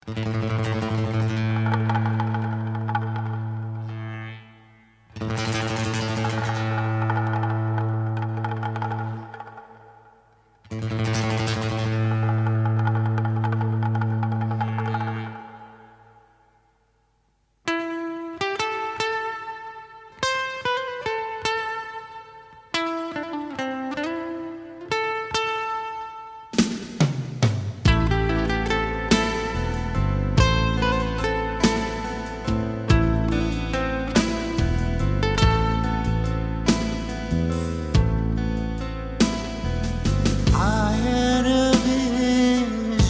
I had a vision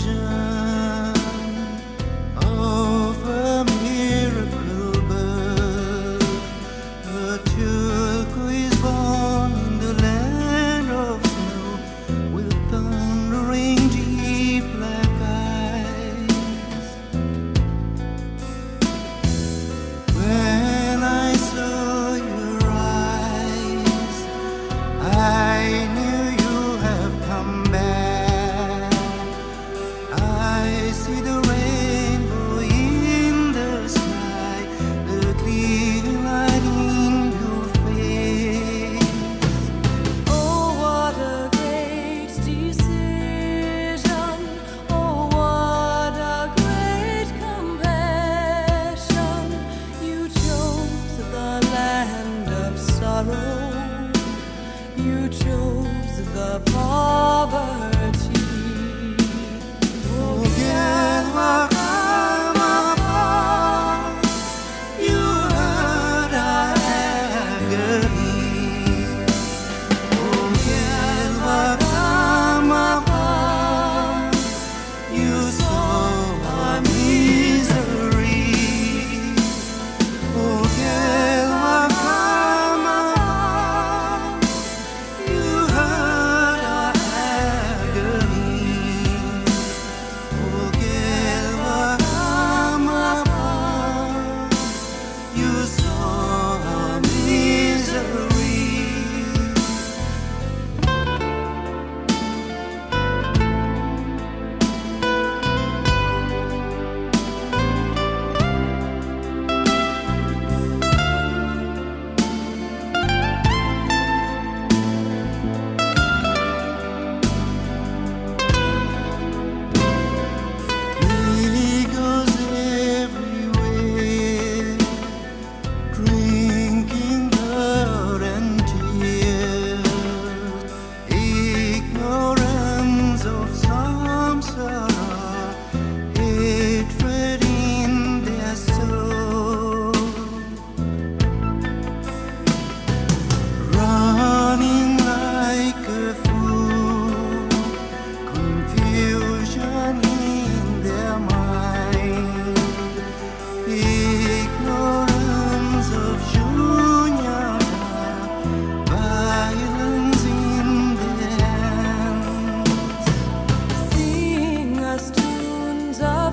of a miracle bird, a turquoise born in the land of snow, with thundering deep black eyes. When I saw your eyes, I knew you have come back. I see the rainbow in the sky, the clear light in your face. Oh, what a great decision. Oh, what a great compassion. You chose the land of sorrow. You chose the poverty. Oh, girl, Wakama, you heard our agony. Oh, girl, Wakama, you saw our misery. Oh, girl, Wakama, you heard our agony. Oh, girl, Wakama, you saw our misery. Eagles everywhere, drinking blood and tears, ignorance of samsara, hatred in their soul, running like a fool, confusion in their mind, ignorance of shunyata, violence in their hands. Sing us tunes of